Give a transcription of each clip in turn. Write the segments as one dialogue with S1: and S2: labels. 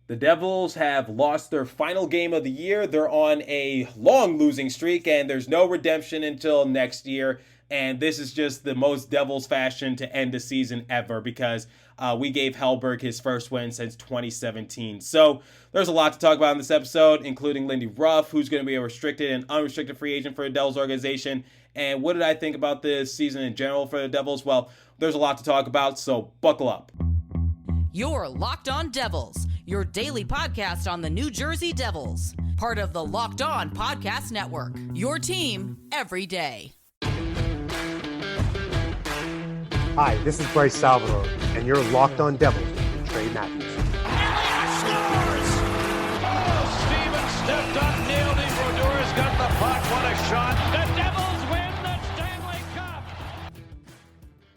S1: The Devils have lost their final game of the year. They're on a long losing streak, and there's no redemption until next year. And this is just the most Devils fashion to end the season ever because we gave Hellberg his first win since 2017. So there's a lot to talk about in this episode, including Lindy Ruff, who's going to be a restricted and unrestricted free agent for the Devils organization. And what did I think about this season in general for the Devils? Well, there's a lot to talk about, so buckle up.
S2: You're Locked On Devils, your daily podcast on the New Jersey Devils. Part of the Locked On Podcast Network, your team every day.
S3: Hi, this is Bryce Salvador, and you're Locked On Devils with Trey Matthews.
S4: Scores! Oh, Steven stepped up, nailed it. Brodor's got the puck. What a shot. The Devils win the Stanley Cup.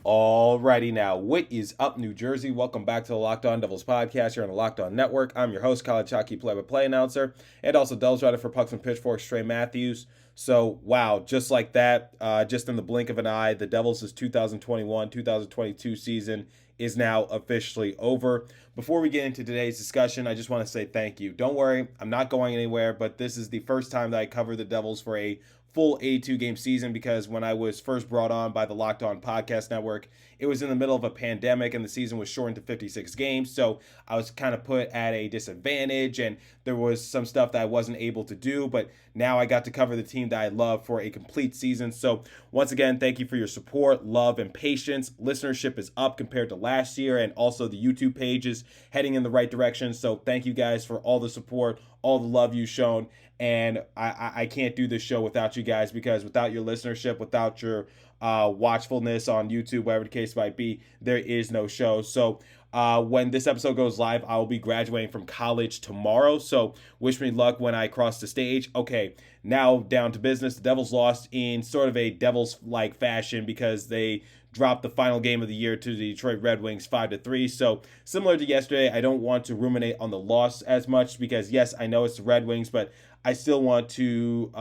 S1: Alrighty now, what is up, New Jersey? Welcome back to the Locked On Devils podcast here on the Locked On Network. I'm your host, college hockey play-by-play announcer, and also Devils writer for Pucks and Pitchforks, Trey Matthews. So, wow, just like that, just in the blink of an eye, the Devils' 2021-2022 season is now officially over. Before we get into today's discussion, I just want to say thank you. Don't worry, I'm not going anywhere, but this is the first time that I cover the Devils for a full 82-game season because when I was first brought on by the Locked On Podcast Network, it was in the middle of a pandemic and the season was shortened to 56 games. So I was kind of put at a disadvantage and there was some stuff that I wasn't able to do. But now I got to cover the team that I love for a complete season. So once again, thank you for your support, love, and patience. Listenership is up compared to last year, and also the YouTube page is heading in the right direction. So thank you guys for all the support, all the love you've shown. And I can't do this show without you guys because without your listenership, without your watchfulness on YouTube, whatever the case might be, there is no show. So when this episode goes live, I will be graduating from college tomorrow. So wish me luck when I cross the stage. Okay, now down to business. The Devils lost in sort of a Devils-like fashion because they dropped the final game of the year to the Detroit Red Wings 5-3. So similar to yesterday, I don't want to ruminate on the loss as much because, yes, I know it's the Red Wings, but I still want to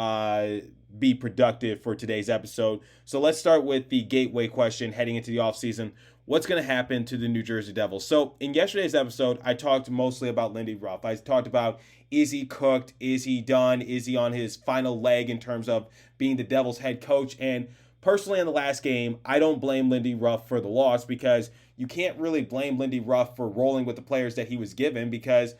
S1: be productive for today's episode. So let's start with the gateway question heading into the offseason. What's going to happen to the New Jersey Devils? So in yesterday's episode, I talked mostly about Lindy Ruff. I talked about, is he cooked? Is he done? Is he on his final leg in terms of being the Devils head coach? And personally, in the last game, I don't blame Lindy Ruff for the loss because you can't really blame Lindy Ruff for rolling with the players that he was given because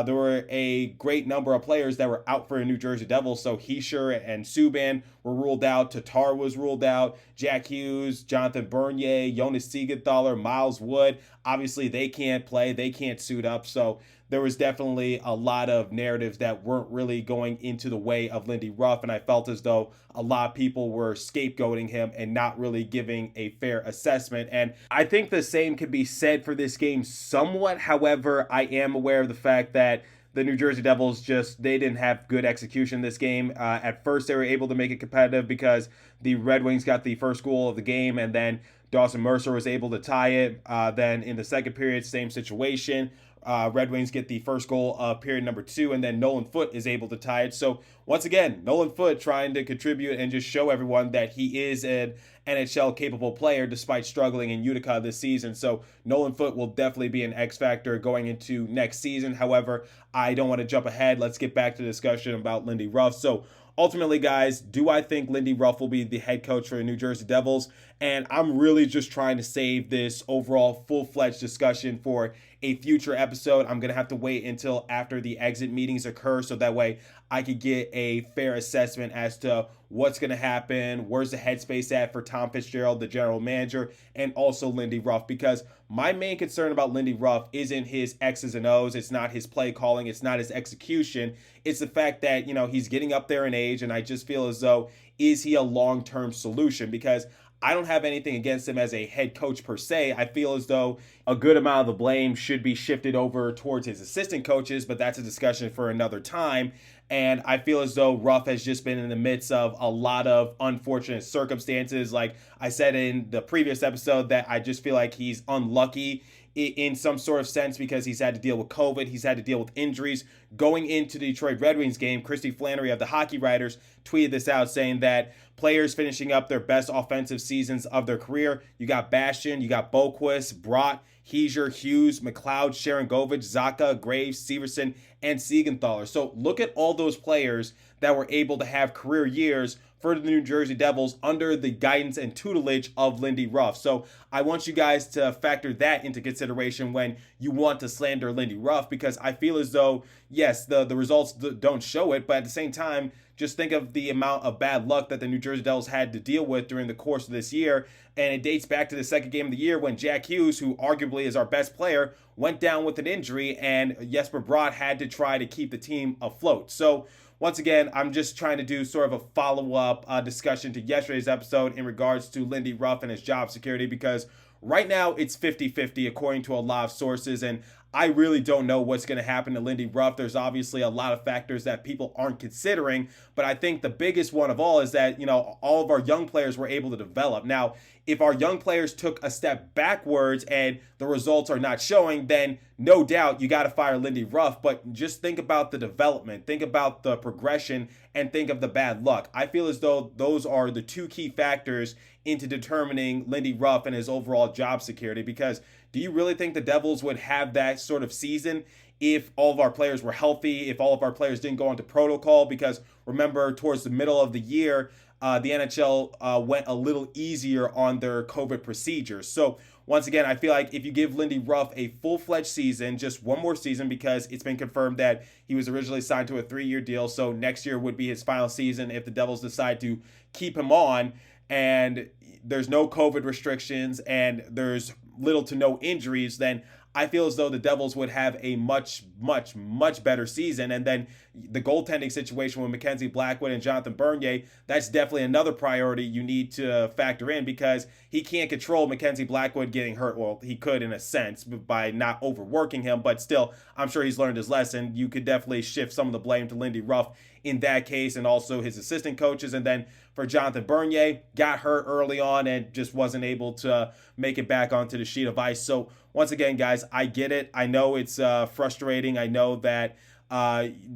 S1: there were a great number of players that were out for the New Jersey Devils. So Hischier and Subban were ruled out. Tatar was ruled out. Jack Hughes, Jonathan Bernier, Jonas Siegenthaler, Miles Wood. Obviously, they can't play. They can't suit up. So there was definitely a lot of narratives that weren't really going into the way of Lindy Ruff. And I felt as though a lot of people were scapegoating him and not really giving a fair assessment. And I think the same could be said for this game somewhat. However, I am aware of the fact that the New Jersey Devils they didn't have good execution this game. At first, they were able to make it competitive because the Red Wings got the first goal of the game, and then Dawson Mercer was able to tie it. Then in the second period, same situation. Red Wings get the first goal of period number 2, and then Nolan Foote is able to tie it. So once again, Nolan Foote trying to contribute and just show everyone that he is an NHL-capable player despite struggling in Utica this season. So Nolan Foote will definitely be an X factor going into next season. However, I don't want to jump ahead. Let's get back to the discussion about Lindy Ruff. So ultimately, guys, do I think Lindy Ruff will be the head coach for the New Jersey Devils? And I'm really just trying to save this overall full-fledged discussion for a future episode. I'm going to have to wait until after the exit meetings occur so that way I could get a fair assessment as to what's going to happen, where's the headspace at for Tom Fitzgerald, the general manager, and also Lindy Ruff, because my main concern about Lindy Ruff isn't his X's and O's. It's not his play calling. It's not his execution. It's the fact that, he's getting up there in age, and I just feel as though, is he a long-term solution? Because I don't have anything against him as a head coach per se. I feel as though a good amount of the blame should be shifted over towards his assistant coaches, but that's a discussion for another time. And I feel as though Ruff has just been in the midst of a lot of unfortunate circumstances. Like I said in the previous episode, that I just feel like he's unlucky in some sort of sense because he's had to deal with COVID. He's had to deal with injuries. Going into the Detroit Red Wings game, Christy Flannery of the Hockey Writers tweeted this out saying that players finishing up their best offensive seasons of their career. You got Bastian, you got Boquist, Bratt, Heiser, Hughes, McLeod, Sharangovich, Zacha, Graves, Severson, and Siegenthaler. So look at all those players that were able to have career years for the New Jersey Devils under the guidance and tutelage of Lindy Ruff. So I want you guys to factor that into consideration when you want to slander Lindy Ruff, because I feel as though, yes, the results don't show it, but at the same time, just think of the amount of bad luck that the New Jersey Devils had to deal with during the course of this year. And it dates back to the second game of the year when Jack Hughes, who arguably is our best player, went down with an injury, and Jesper Bratt had to try to keep the team afloat. So once again, I'm just trying to do sort of a follow-up discussion to yesterday's episode in regards to Lindy Ruff and his job security, because right now it's 50-50 according to a lot of sources, and I really don't know what's going to happen to Lindy Ruff. There's obviously a lot of factors that people aren't considering, but I think the biggest one of all is that, all of our young players were able to develop. Now, if our young players took a step backwards and the results are not showing, then no doubt you got to fire Lindy Ruff. But just think about the development, think about the progression, and think of the bad luck. I feel as though those are the two key factors into determining Lindy Ruff and his overall job security, because do you really think the Devils would have that sort of season if all of our players were healthy, if all of our players didn't go into protocol? Because remember, towards the middle of the year, the NHL went a little easier on their COVID procedures. So once again, I feel like if you give Lindy Ruff a full-fledged season, just one more season, because it's been confirmed that he was originally signed to a 3-year deal, so next year would be his final season if the Devils decide to keep him on, and there's no COVID restrictions and there's little to no injuries, then I feel as though the Devils would have a much, much, much better season. And then the goaltending situation with Mackenzie Blackwood and Jonathan Bernier, that's definitely another priority you need to factor in, because he can't control Mackenzie Blackwood getting hurt. Well, he could in a sense by not overworking him, but still, I'm sure he's learned his lesson. You could definitely shift some of the blame to Lindy Ruff in that case, and also his assistant coaches. And then for Jonathan Bernier, got hurt early on and just wasn't able to make it back onto the sheet of ice. So once again, guys, I get it. I know it's frustrating. I know that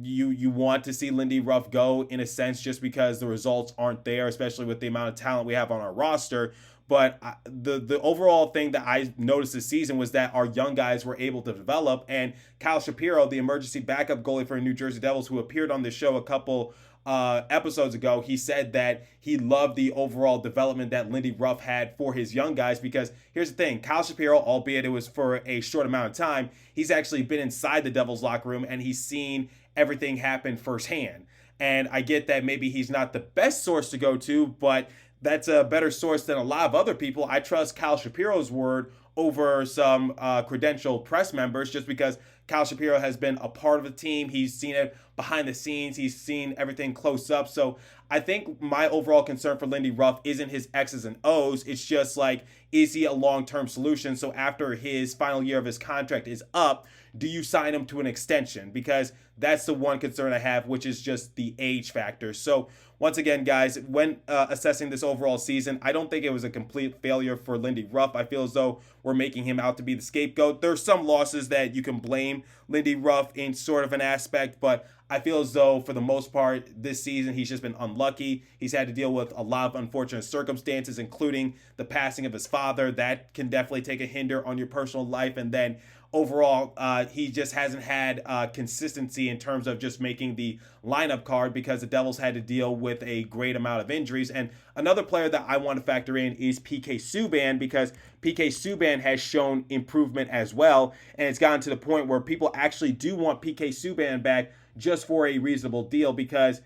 S1: you want to see Lindy Ruff go in a sense, just because the results aren't there, especially with the amount of talent we have on our roster. But the overall thing that I noticed this season was that our young guys were able to develop. And Kyle Shapiro, the emergency backup goalie for the New Jersey Devils, who appeared on the show a couple episodes ago, he said that he loved the overall development that Lindy Ruff had for his young guys. Because here's the thing, Kyle Shapiro, albeit it was for a short amount of time, he's actually been inside the Devils locker room and he's seen everything happen firsthand. And I get that maybe he's not the best source to go to, but that's a better source than a lot of other people. I trust Kyle Shapiro's word over some credentialed press members, just because Kyle Shapiro has been a part of the team. He's seen it behind the scenes. He's seen everything close up. So I think my overall concern for Lindy Ruff isn't his X's and O's. It's just like, is he a long-term solution? So after his final year of his contract is up, do you sign him to an extension? Because that's the one concern I have, which is just the age factor. So once again, guys, when assessing this overall season, I don't think it was a complete failure for Lindy Ruff. I feel as though we're making him out to be the scapegoat. There's some losses that you can blame Lindy Ruff in sort of an aspect, but I feel as though for the most part this season he's just been unlucky. He's had to deal with a lot of unfortunate circumstances, including the passing of his father. That can definitely take a hinder on your personal life. And then overall, he just hasn't had consistency in terms of just making the lineup card, because the Devils had to deal with a great amount of injuries. And another player that I want to factor in is PK Subban, because PK Subban has shown improvement as well. And it's gotten to the point where people actually do want PK Subban back just for a reasonable deal, because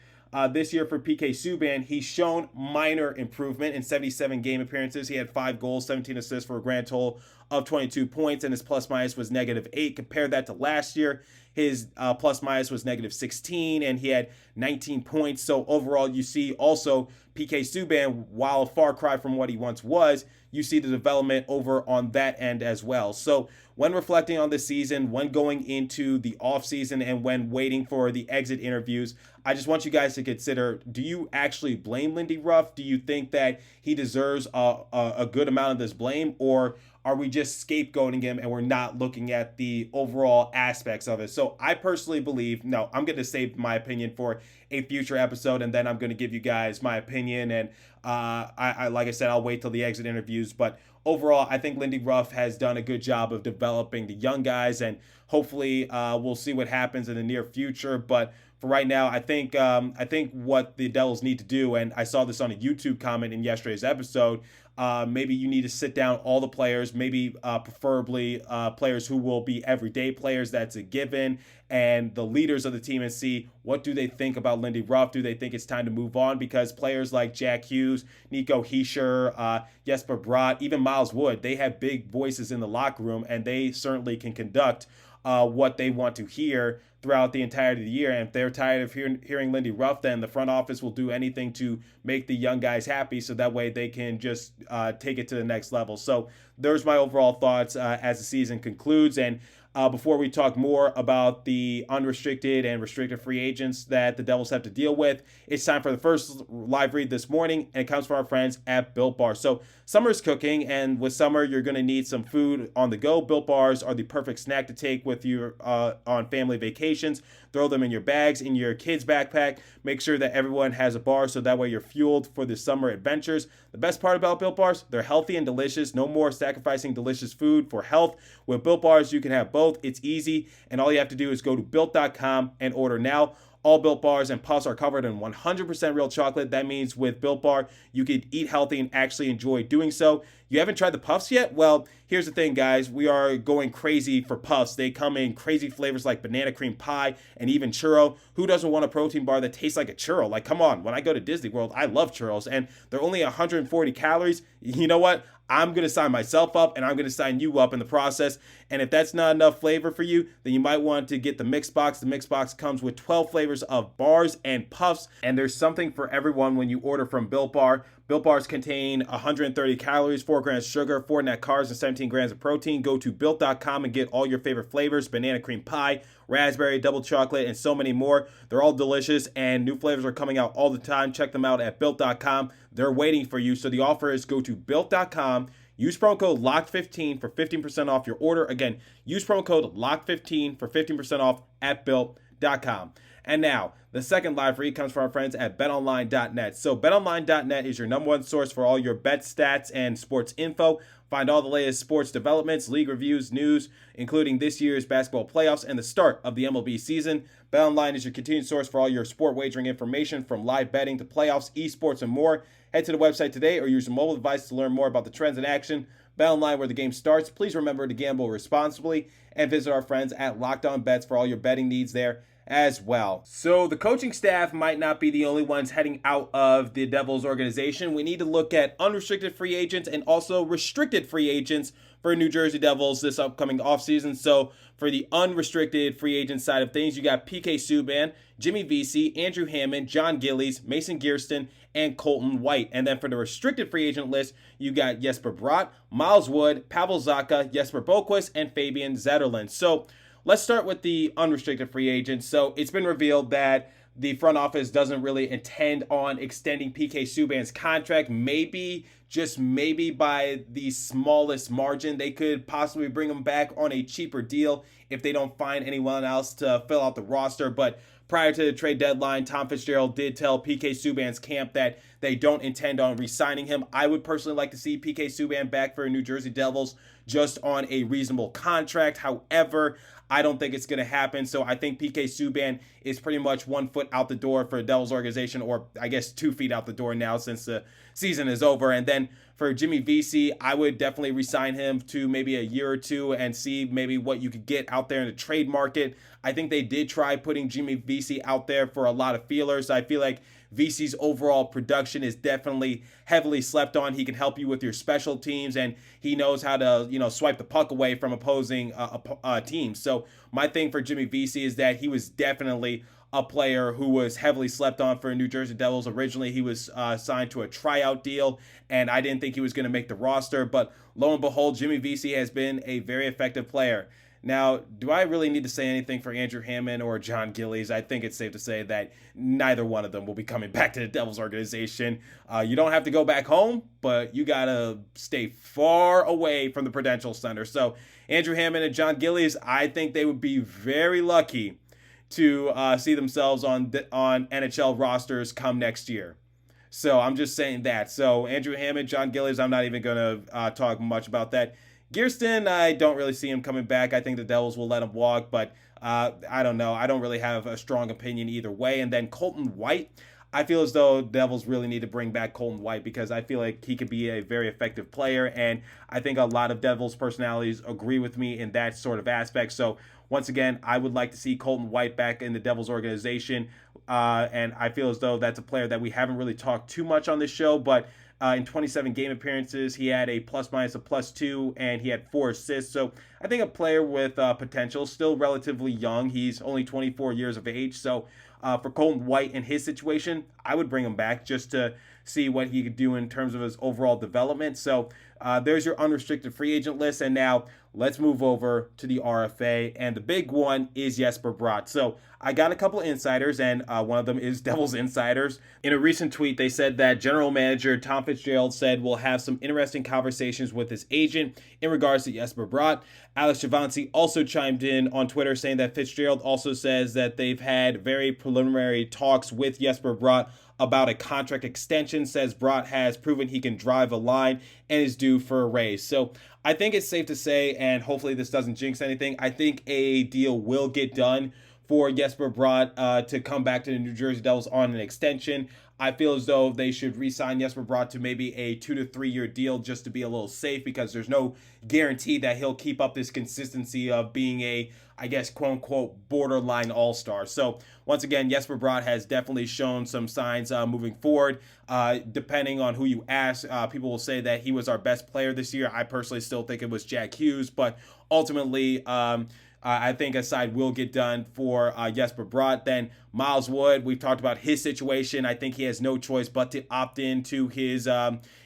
S1: this year for PK Subban, he's shown minor improvement in 77 game appearances. He had 5 goals, 17 assists for a grand total of 22 points, and his plus-minus was -8. Compare that to last year. His plus-minus was -16, and he had 19 points. So overall, you see also PK Subban, while a far cry from what he once was, you see the development over on that end as well. So when reflecting on this season, when going into the offseason, and when waiting for the exit interviews, I just want you guys to consider, do you actually blame Lindy Ruff? Do you think that he deserves a good amount of this blame, or are we just scapegoating him and we're not looking at the overall aspects of it? So I personally believe, no, I'm going to save my opinion for a future episode, and then I'm going to give you guys my opinion. And I like I said, I'll wait till the exit interviews. But overall, I think Lindy Ruff has done a good job of developing the young guys, and hopefully we'll see what happens in the near future. But for right now, I think what the Devils need to do, and I saw this on a YouTube comment in yesterday's episode, maybe you need to sit down all the players, maybe preferably players who will be everyday players, that's a given, and the leaders of the team, and see what do they think about Lindy Ruff. Do they think it's time to move on? Because players like Jack Hughes, Nico Hischier, Jesper Bratt, even Miles Wood, they have big voices in the locker room, and they certainly can conduct what they want to hear throughout the entirety of the year. And if they're tired of hearing Lindy Ruff, then the front office will do anything to make the young guys happy, so that way they can just take it to the next level. So there's my overall thoughts as the season concludes. And before we talk more about the unrestricted and restricted free agents that the Devils have to deal with, it's time for the first live read this morning, and it comes from our friends at Built Bar. So summer's cooking, and with summer, you're going to need some food on the go. Built Bars are the perfect snack to take with you on family vacations. Throw them in your bags, in your kid's backpack. Make sure that everyone has a bar, so that way you're fueled for the summer adventures. The best part about Built Bars, they're healthy and delicious. No more sacrificing delicious food for health. With Built Bars, you can have both. It's easy, and all you have to do is go to Built.com and order now. All Built Bars and Puffs are covered in 100% real chocolate. That means with Built Bar, you could eat healthy and actually enjoy doing so. You haven't tried the Puffs yet? Well, here's the thing, guys. We are going crazy for Puffs. They come in crazy flavors like banana cream pie and even churro. Who doesn't want a protein bar that tastes like a churro? Like, come on. When I go to Disney World, I love churros, and they're only 140 calories. You know what? I'm going to sign myself up, and I'm going to sign you up in the process. And if that's not enough flavor for you, then you might want to get the mix box. The mix box comes with 12 flavors of bars and puffs, and there's something for everyone when you order from Built Bar. Built Bars contain 130 calories, 4 grams of sugar, 4 net carbs, and 17 grams of protein. Go to Built.com and get all your favorite flavors: banana cream pie, raspberry, double chocolate, and so many more. They're all delicious, and new flavors are coming out all the time. Check them out at Built.com. They're waiting for you. So the offer is go to Built.com. Use promo code LOCK15 for 15% off your order. Again, use promo code LOCK15 for 15% off at Built.com. And now, the second live read comes from our friends at BetOnline.net. So BetOnline.net is your number one source for all your bet stats and sports info. Find all the latest sports developments, league reviews, news, including this year's basketball playoffs and the start of the MLB season. BetOnline is your continued source for all your sport wagering information, from live betting to playoffs, esports, and more. Head to the website today or use a mobile device to learn more about the trends in action. BetOnline, where the game starts. Please remember to gamble responsibly, and visit our friends at Locked On Bets for all your betting needs there as well. So the coaching staff might not be the only ones heading out of the Devils organization. We need to look at unrestricted free agents and also restricted free agents for New Jersey Devils this upcoming offseason. So for the unrestricted free agent side of things, you got PK Subban, Jimmy Vesey, Andrew Hammond, John Gillies, Mason Gearston, and Colton White. And then for the restricted free agent list, you got Jesper Bratt, Miles Wood, Pavel Zacha, Jesper Boquist, and Fabian Zetterlund. So let's start with the unrestricted free agents. So it's been revealed that the front office doesn't really intend on extending PK Subban's contract. Maybe, just maybe by the smallest margin, they could possibly bring him back on a cheaper deal if they don't find anyone else to fill out the roster. But prior to the trade deadline, Tom Fitzgerald did tell PK Subban's camp that they don't intend on re-signing him. I would personally like to see PK Subban back for New Jersey Devils just on a reasonable contract. However, I don't think it's going to happen. So I think PK Subban is pretty much 1 foot out the door for the Devils organization, or I guess 2 feet out the door now since the season is over. And then for Jimmy Vesey, I would definitely re-sign him to maybe a year or two and see maybe what you could get out there in the trade market. I think they did try putting Jimmy Vesey out there for a lot of feelers. I feel like VC's overall production is definitely heavily slept on. He can help you with your special teams, and he knows how to, swipe the puck away from opposing teams. So my thing for Jimmy VC is that he was definitely a player who was heavily slept on for New Jersey Devils. Originally, he was signed to a tryout deal, and I didn't think he was going to make the roster. But lo and behold, Jimmy VC has been a very effective player. Now, do I really need to say anything for Andrew Hammond or John Gillies? I think it's safe to say that neither one of them will be coming back to the Devils organization. You don't have to go back home, but you got to stay far away from the Prudential Center. So Andrew Hammond and John Gillies, I think they would be very lucky to see themselves on NHL rosters come next year. So I'm just saying that. So Andrew Hammond, John Gillies, I'm not even going to talk much about that. Gearston, I don't really see him coming back. I think the Devils will let him walk, but I don't know. I don't really have a strong opinion either way. And then Colton White, I feel as though Devils really need to bring back Colton White because I feel like he could be a very effective player, and I think a lot of Devils personalities agree with me in that sort of aspect. So once again, I would like to see Colton White back in the Devils organization, and I feel as though that's a player that we haven't really talked too much on this show, but in 27 game appearances, he had a plus-minus of +2, and he had 4 assists. So I think a player with potential, still relatively young. He's only 24 years of age. So for Colton White in his situation, I would bring him back just to see what he could do in terms of his overall development. So there's your unrestricted free agent list. And now let's move over to the RFA. And the big one is Jesper Bratt. So I got a couple insiders, and one of them is Devils Insiders. In a recent tweet, they said that general manager Tom Fitzgerald said we'll have some interesting conversations with his agent in regards to Jesper Bratt. Alex Javansi also chimed in on Twitter saying that Fitzgerald also says that they've had very preliminary talks with Jesper Bratt about a contract extension, says Bratt has proven he can drive a line and is due for a raise. So I think it's safe to say, and hopefully this doesn't jinx anything, I think a deal will get done for Jesper Bratt to come back to the New Jersey Devils on an extension. I feel as though they should re-sign Jesper Bratt to maybe a 2 to 3 year deal just to be a little safe, because there's no guarantee that he'll keep up this consistency of being a, I guess, quote unquote, borderline all-star. So once again, Jesper Bratt has definitely shown some signs moving forward. Depending on who you ask, people will say that he was our best player this year. I personally still think it was Jack Hughes, but ultimately, I think a side will get done for Jesper Bratt. Then Miles Wood, we've talked about his situation. I think he has no choice but to opt into his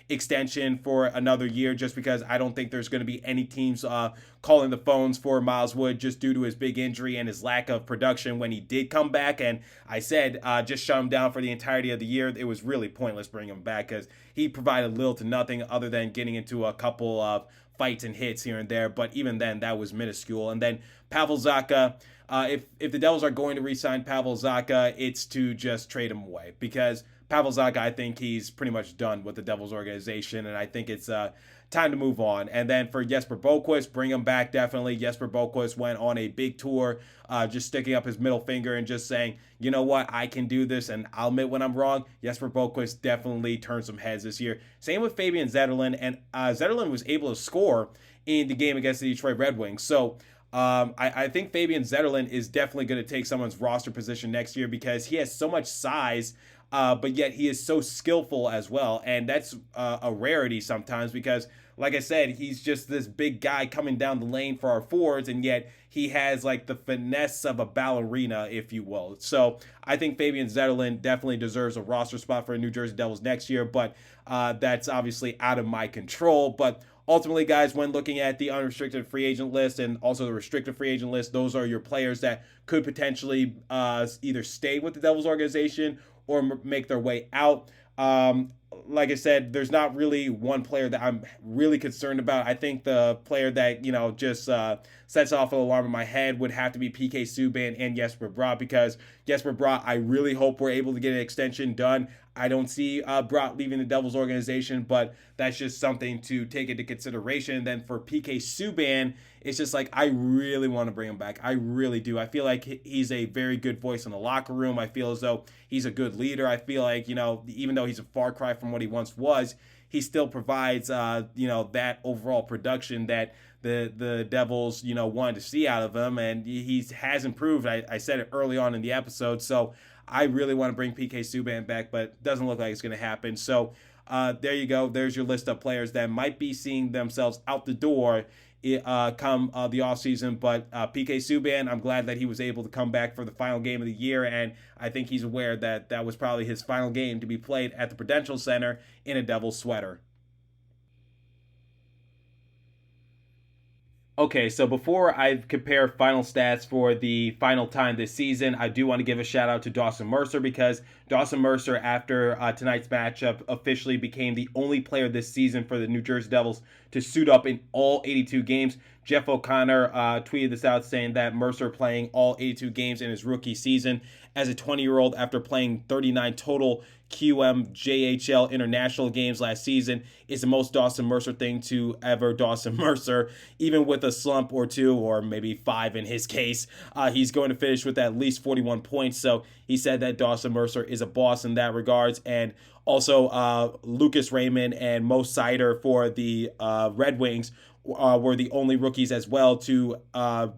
S1: extension for another year, just because I don't think there's going to be any teams calling the phones for Miles Wood just due to his big injury and his lack of production when he did come back. And I said just shut him down for the entirety of the year. It was really pointless bringing him back because he provided little to nothing other than getting into a couple of fights and hits here and there, but even then that was minuscule. And then Pavel Zacha, if the Devils are going to re-sign Pavel Zacha, it's to just trade him away, because Pavel Zacha, I think he's pretty much done with the Devils organization, and I think it's time to move on. And then for Jesper Boquist, bring him back definitely. Jesper Boquist went on a big tour, just sticking up his middle finger and just saying, you know what, I can do this, and I'll admit when I'm wrong. Jesper Boquist definitely turned some heads this year. Same with Fabian Zetterlund, and Zetterlund was able to score in the game against the Detroit Red Wings. So I think Fabian Zetterlund is definitely going to take someone's roster position next year, because he has so much size, but yet he is so skillful as well. And that's a rarity sometimes, because, like I said, he's just this big guy coming down the lane for our forwards, and yet he has like the finesse of a ballerina, if you will. So I think Fabian Zetterlund definitely deserves a roster spot for the New Jersey Devils next year, but that's obviously out of my control. But ultimately, guys, when looking at the unrestricted free agent list and also the restricted free agent list, those are your players that could potentially either stay with the Devils organization or make their way out. Like I said, there's not really one player that I'm really concerned about. I think the player that, just sets off an alarm in my head would have to be PK Subban and Jesper Bratt, because Jesper Bratt, I really hope we're able to get an extension done. I don't see Bratt leaving the Devils organization, but that's just something to take into consideration. And then for PK Subban, it's just like, I really want to bring him back. I really do. I feel like he's a very good voice in the locker room. I feel as though he's a good leader. I feel like, even though he's a far cry from what he once was, he still provides, that overall production that the Devils, wanted to see out of him. And he has improved. I said it early on in the episode. So I really want to bring PK Subban back, but doesn't look like it's going to happen. So there you go. There's your list of players that might be seeing themselves out the door come the offseason. But PK Subban, I'm glad that he was able to come back for the final game of the year, and I think he's aware that that was probably his final game to be played at the Prudential Center in a Devils sweater. Okay, so before I compare final stats for the final time this season, I do want to give a shout out to Dawson Mercer, because Dawson Mercer, after tonight's matchup, officially became the only player this season for the New Jersey Devils to suit up in all 82 games. Jeff O'Connor tweeted this out, saying that Mercer playing all 82 games in his rookie season as a 20-year-old after playing 39 total QMJHL international games last season is the most Dawson Mercer thing to ever Dawson Mercer. Even with a slump or two, or maybe 5 in his case, he's going to finish with at least 41 points. So he said that Dawson Mercer is a boss in that regards. And also Lucas Raymond and Mo Seider for the Red Wings were the only rookies as well to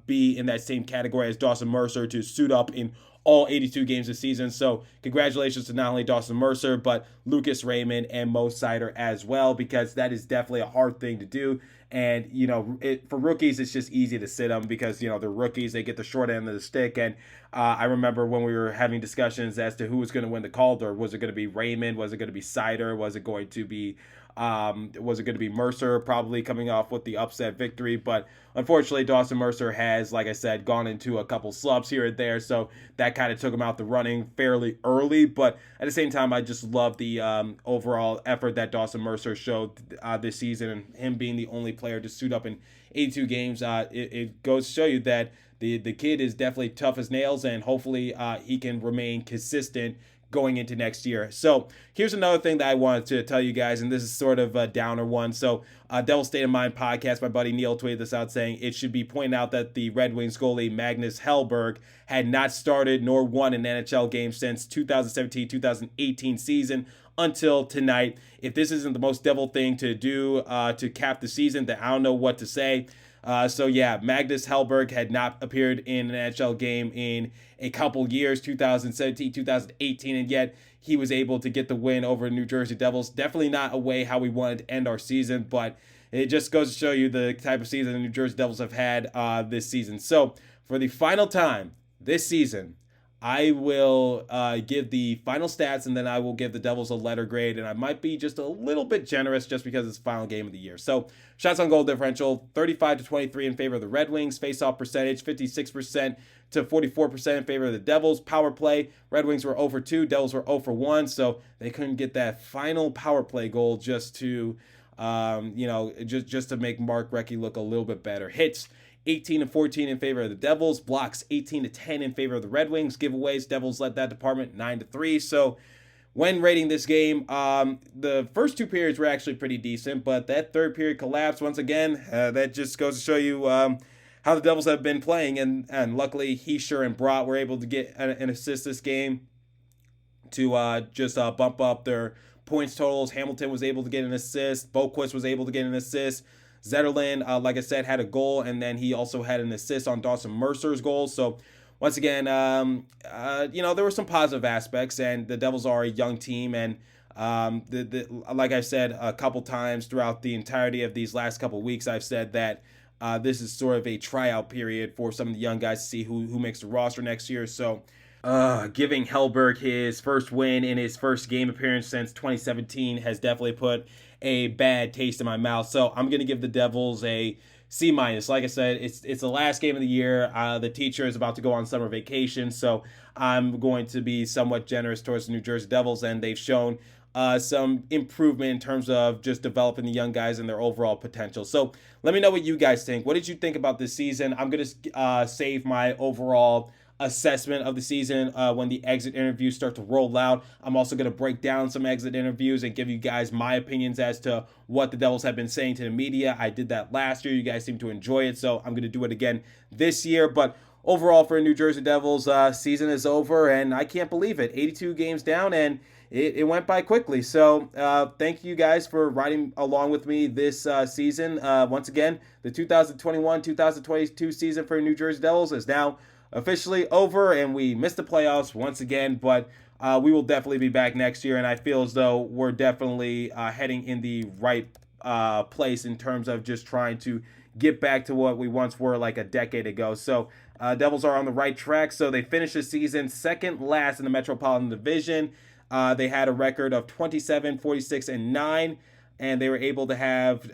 S1: be in that same category as Dawson Mercer to suit up in all 82 games this season. So congratulations to not only Dawson Mercer, but Lucas Raymond and Mo Seider as well, because that is definitely a hard thing to do. And, for rookies, it's just easy to sit them because, they're rookies. They get the short end of the stick. And I remember when we were having discussions as to who was going to win the Calder. Was it going to be Raymond? Was it going to be Seider? Was it going to be Mercer, probably coming off with the upset victory? But unfortunately, Dawson Mercer has, like I said, gone into a couple slumps here and there, so that kind of took him out the running fairly early. But at the same time, I just love the overall effort that Dawson Mercer showed this season, and him being the only player to suit up in 82 games. It goes to show you that the kid is definitely tough as nails, and hopefully he can remain consistent going into next year. So here's another thing that I wanted to tell you guys, and this is sort of a downer one. So Devil State of Mind podcast, my buddy Neil tweeted this out, saying it should be pointed out that the Red Wings goalie Magnus Hellberg had not started nor won an NHL game since 2017-2018 season until tonight. If this isn't the most devil thing to do to cap the season, then I don't know what to say. So yeah, Magnus Hellberg had not appeared in an NHL game in a couple years, 2017, 2018, and yet he was able to get the win over New Jersey Devils. Definitely not a way how we wanted to end our season, but it just goes to show you the type of season the New Jersey Devils have had this season. So for the final time this season, I will give the final stats, and then I will give the Devils a letter grade, and I might be just a little bit generous just because it's the final game of the year. So shots on goal differential, 35-23 in favor of the Red Wings. Face-off percentage, 56% to 44% in favor of the Devils. Power play, Red Wings were 0-2, Devils were 0-1, so they couldn't get that final power play goal just to, just to make Mark Recchi look a little bit better. Hits, 18-14 in favor of the Devils. Blocks, 18-10 in favor of the Red Wings. Giveaways, Devils led that department 9-3. So when rating this game, the first two periods were actually pretty decent, but that third period collapsed once again. That just goes to show you how the Devils have been playing, and luckily Heischer and Bratt were able to get an assist this game to just bump up their points totals. Hamilton was able to get an assist. Boquist was able to get an assist. Zetterlund, like I said, had a goal, and then he also had an assist on Dawson Mercer's goal. So once again, there were some positive aspects, and the Devils are a young team, and like I've said a couple times throughout the entirety of these last couple weeks, I've said that this is sort of a tryout period for some of the young guys to see who makes the roster next year. So giving Hellberg his first win in his first game appearance since 2017 has definitely put a bad taste in my mouth. So I'm going to give the Devils a C-. Like I said, it's the last game of the year. The teacher is about to go on summer vacation, so I'm going to be somewhat generous towards the New Jersey Devils, and they've shown some improvement in terms of just developing the young guys and their overall potential. So let me know what you guys think. What did you think about this season? I'm going to save my overall assessment of the season when the exit interviews start to roll out. I'm also going to break down some exit interviews and give you guys my opinions as to what the Devils have been saying to the media. I did that last year. You guys seem to enjoy it, so I'm going to do it again this year. But overall, for New Jersey Devils, season is over, and I can't believe it. 82 games down, and it went by quickly. So thank you guys for riding along with me this season. Once again, the 2021-2022 season for New Jersey Devils is now officially over and we missed the playoffs once again, but we will definitely be back next year, and I feel as though we're definitely heading in the right place in terms of just trying to get back to what we once were like a decade ago. So Devils are on the right track. So they finished the season second last in the Metropolitan Division. They had a record of 27, 46, and 9, and they were able to have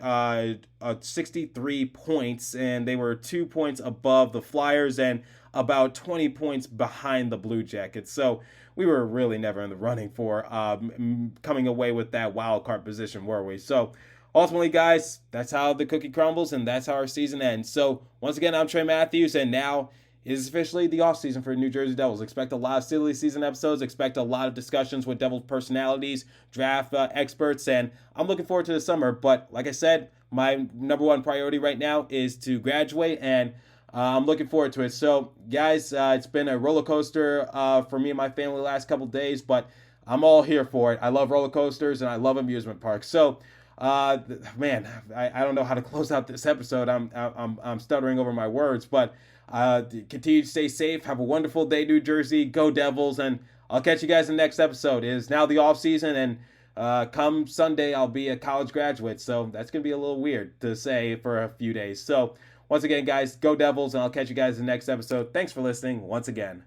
S1: 63 points, and they were 2 points above the Flyers and about 20 points behind the Blue Jackets. So we were really never in the running for coming away with that wild card position, were we? So ultimately, guys, that's how the cookie crumbles, and that's how our season ends. So once again, I'm Trey Matthews, and now is officially the offseason for New Jersey Devils. Expect a lot of silly season episodes. Expect a lot of discussions with Devils personalities, draft experts, and I'm looking forward to the summer. But like I said, my number one priority right now is to graduate, and I'm looking forward to it. So, guys, it's been a roller coaster for me and my family the last couple days, but I'm all here for it. I love roller coasters, and I love amusement parks. So, man, I don't know how to close out this episode. I'm stuttering over my words, but continue to stay safe. Have a wonderful day, New Jersey. Go Devils, and I'll catch you guys in the next episode. It is now the off season, and come Sunday, I'll be a college graduate, so that's gonna be a little weird to say for a few days. So once again, guys, go Devils, and I'll catch you guys in the next episode. Thanks for listening once again.